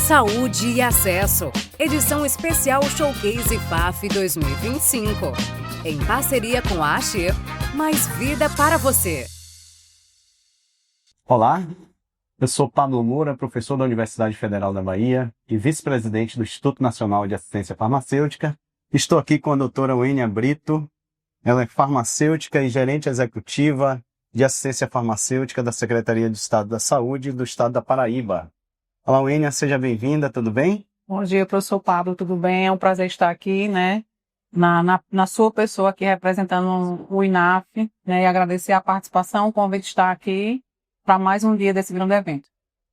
Saúde e Acesso, edição especial Showcase FAF 2025. Em parceria com a AXE, mais vida para você. Olá, eu sou Pablo Moura, professor da Universidade Federal da Bahia e vice-presidente do Instituto Nacional de Assistência Farmacêutica. Estou aqui com a doutora Wênia Brito. Ela é farmacêutica e gerente executiva de assistência farmacêutica da Secretaria de Estado da Saúde do Estado da Paraíba. Olá, Wênia, seja bem-vinda, tudo bem? Bom dia, professor Pablo, tudo bem? É um prazer estar aqui, na sua pessoa aqui representando o INAF, e agradecer a participação, o convite de estar aqui para mais um dia desse grande evento.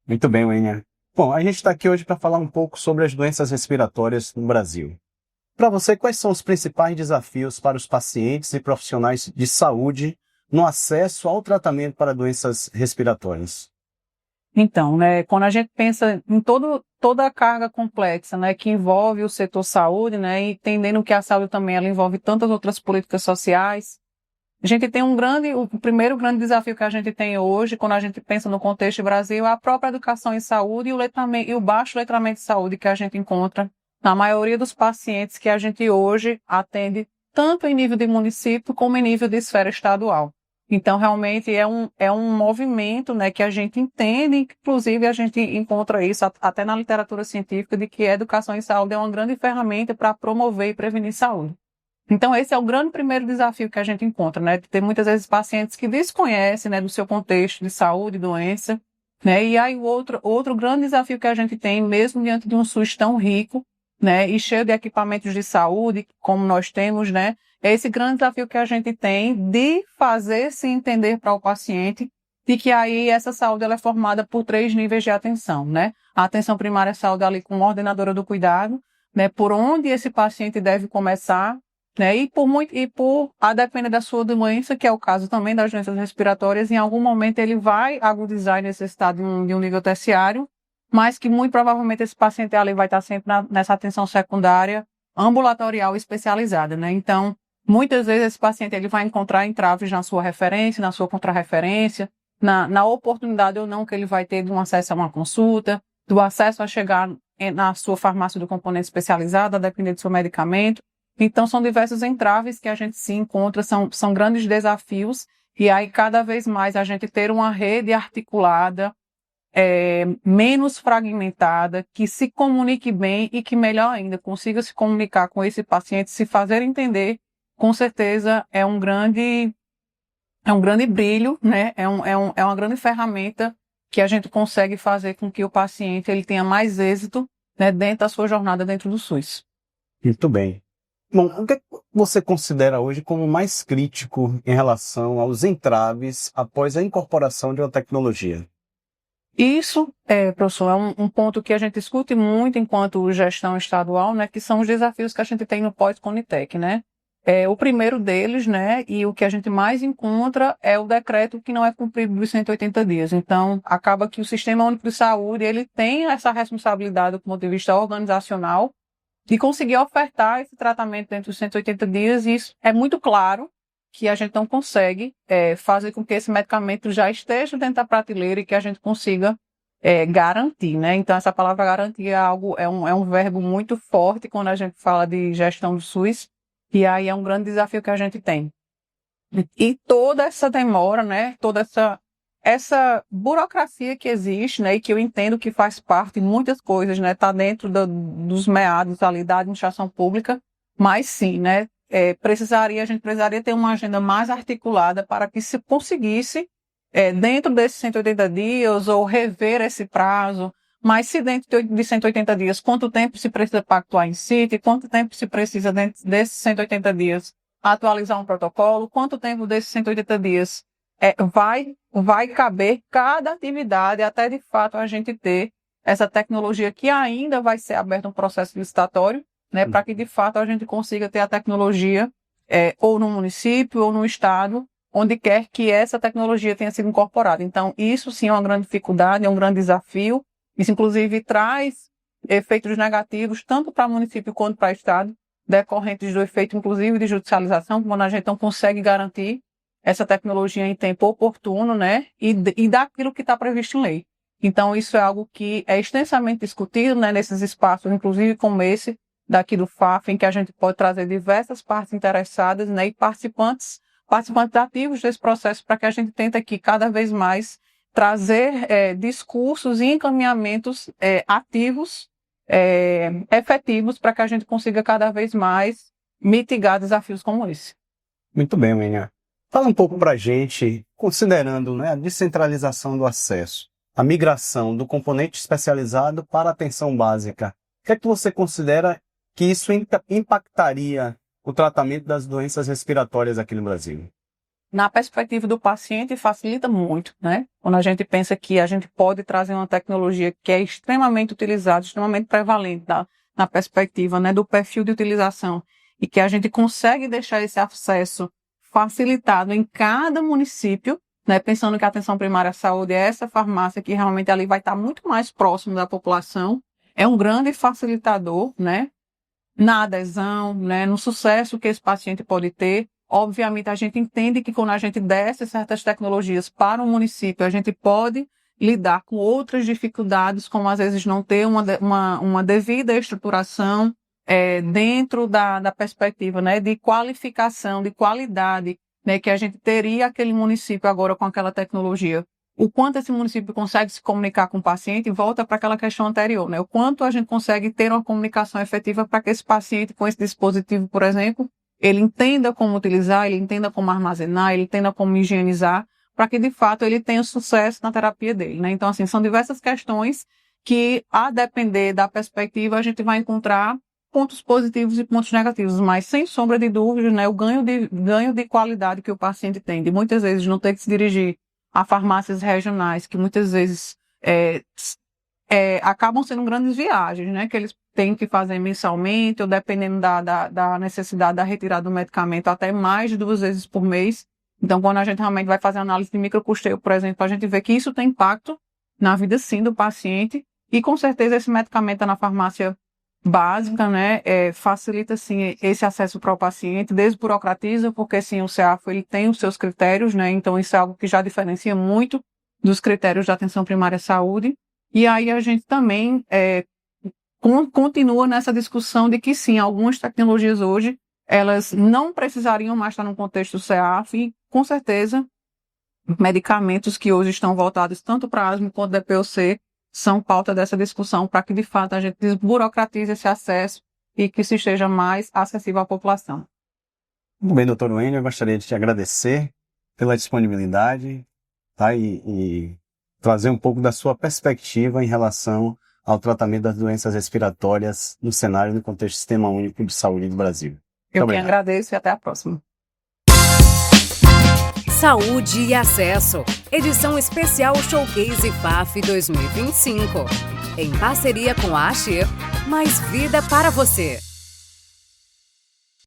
Muito bem, Wênia. Bom, a gente está aqui hoje para falar um pouco sobre as doenças respiratórias no Brasil. Para você, quais são os principais desafios para os pacientes e profissionais de saúde no acesso ao tratamento para doenças respiratórias? Então, quando a gente pensa em toda a carga complexa, que envolve o setor saúde, e entendendo que a saúde também ela envolve tantas outras políticas sociais, a gente tem o primeiro grande desafio que a gente tem hoje, quando a gente pensa no contexto Brasil, é a própria educação em saúde e o baixo letramento de saúde que a gente encontra na maioria dos pacientes que a gente hoje atende, tanto em nível de município como em nível de esfera estadual. Então, realmente, é um movimento, que a gente entende, inclusive a gente encontra isso até na literatura científica, de que a educação em saúde é uma grande ferramenta para promover e prevenir saúde. Então, esse é o grande primeiro desafio que a gente encontra, de ter muitas vezes pacientes que desconhecem, do seu contexto de saúde e doença, e aí o outro grande desafio que a gente tem, mesmo diante de um SUS tão rico, e cheio de equipamentos de saúde, como nós temos, é esse grande desafio que a gente tem de fazer se entender para o paciente de que aí essa saúde ela é formada por 3 níveis de atenção, A atenção primária é saúde ali com a ordenadora do cuidado, por onde esse paciente deve começar, a depender da sua doença, que é o caso também das doenças respiratórias, em algum momento ele vai agudizar e necessitar de um nível terciário, mas que muito provavelmente esse paciente ali vai estar sempre nessa atenção secundária, ambulatorial especializada, Então, muitas vezes esse paciente ele vai encontrar entraves na sua referência, na sua contrarreferência, na oportunidade ou não que ele vai ter de um acesso a uma consulta, do acesso a chegar na sua farmácia do componente especializado, a depender do seu medicamento. Então, são diversos entraves que a gente se encontra, são grandes desafios, e aí cada vez mais a gente ter uma rede articulada, menos fragmentada, que se comunique bem e que, melhor ainda, consiga se comunicar com esse paciente, se fazer entender, com certeza é um grande brilho, é uma grande ferramenta que a gente consegue fazer com que o paciente ele tenha mais êxito, dentro da sua jornada dentro do SUS. Muito bem. Bom, o que você considera hoje como mais crítico em relação aos entraves após a incorporação de uma tecnologia? Isso, professor, é um ponto que a gente discute muito enquanto gestão estadual, que são os desafios que a gente tem no pós-Conitec, O primeiro deles, e o que a gente mais encontra é o decreto que não é cumprido dos 180 dias. Então, acaba que o Sistema Único de Saúde, ele tem essa responsabilidade do ponto de vista organizacional de conseguir ofertar esse tratamento dentro dos 180 dias, e isso é muito claro que a gente não consegue fazer com que esse medicamento já esteja dentro da prateleira e que a gente consiga garantir, Então, essa palavra garantir é um verbo muito forte quando a gente fala de gestão do SUS, e aí é um grande desafio que a gente tem. E toda essa demora, toda essa burocracia que existe, e que eu entendo que faz parte de muitas coisas, tá dentro dos meados ali da administração pública, mas sim, a gente precisaria ter uma agenda mais articulada para que se conseguisse, dentro desses 180 dias, ou rever esse prazo, mas se dentro de 180 dias, quanto tempo se precisa pactuar em sítio, quanto tempo se precisa dentro desses 180 dias atualizar um protocolo, quanto tempo desses 180 dias vai caber cada atividade, até de fato a gente ter essa tecnologia que ainda vai ser aberta um processo licitatório, para que de fato a gente consiga ter a tecnologia ou no município ou no estado, onde quer que essa tecnologia tenha sido incorporada. Então, isso sim é uma grande dificuldade, é um grande desafio. Isso, inclusive, traz efeitos negativos tanto para município quanto para estado, decorrentes do efeito, inclusive, de judicialização, quando a gente não consegue garantir essa tecnologia em tempo oportuno, e daquilo que está previsto em lei. Então, isso é algo que é extensamente discutido, né, nesses espaços, inclusive como esse daqui do FAF, em que a gente pode trazer diversas partes interessadas, né, e participantes ativos desse processo, para que a gente tente aqui cada vez mais trazer discursos e encaminhamentos ativos, efetivos, para que a gente consiga cada vez mais mitigar desafios como esse. Muito bem, Wênia. Fala um pouco para a gente, considerando, né, a descentralização do acesso, a migração do componente especializado para a atenção básica. O que é que você considera que isso impactaria o tratamento das doenças respiratórias aqui no Brasil? Na perspectiva do paciente, facilita muito, né? Quando a gente pensa que a gente pode trazer uma tecnologia que é extremamente utilizada, extremamente prevalente na perspectiva, né, do perfil de utilização, e que a gente consegue deixar esse acesso facilitado em cada município, né, pensando que a atenção primária à saúde é essa farmácia que realmente ali vai estar muito mais próximo da população, é um grande facilitador, né, na adesão, né, no sucesso que esse paciente pode ter. Obviamente, a gente entende que quando a gente desce certas tecnologias para o município, a gente pode lidar com outras dificuldades, como às vezes não ter uma devida estruturação dentro da perspectiva, né, de qualificação, de qualidade, né, que a gente teria aquele município agora com aquela tecnologia. O quanto esse município consegue se comunicar com o paciente, volta para aquela questão anterior, né? O quanto a gente consegue ter uma comunicação efetiva para que esse paciente com esse dispositivo, por exemplo, ele entenda como utilizar, ele entenda como armazenar, ele entenda como higienizar, para que de fato ele tenha sucesso na terapia dele, né? Então, assim, são diversas questões que, a depender da perspectiva, a gente vai encontrar pontos positivos e pontos negativos, mas sem sombra de dúvidas, né, o ganho de qualidade que o paciente tem, de muitas vezes não ter que se dirigir a farmácias regionais, que muitas vezes acabam sendo grandes viagens, né, que eles têm que fazer mensalmente, ou dependendo da necessidade da retirada do medicamento, até mais de 2 vezes por mês. Então, quando a gente realmente vai fazer análise de microcusteio, por exemplo, a gente vê que isso tem impacto na vida, sim, do paciente, e com certeza esse medicamento na farmácia básica, né, facilita, sim, esse acesso para o paciente, desburocratiza, porque, sim, o CEAFO, ele tem os seus critérios, né, então isso é algo que já diferencia muito dos critérios da atenção primária à saúde, e aí a gente também continua nessa discussão de que, sim, algumas tecnologias hoje, elas não precisariam mais estar no contexto do CEAFO, e, com certeza, medicamentos que hoje estão voltados tanto para asma quanto DPOC, são pauta dessa discussão para que, de fato, a gente desburocratize esse acesso e que se esteja mais acessível à população. Muito bem, doutor Wênia, eu gostaria de te agradecer pela disponibilidade, tá? E trazer um pouco da sua perspectiva em relação ao tratamento das doenças respiratórias no cenário e no contexto do Sistema Único de Saúde do Brasil. Eu que agradeço e até a próxima. Saúde e Acesso, edição especial Showcase FAF 2025. Em parceria com a AXE, mais vida para você.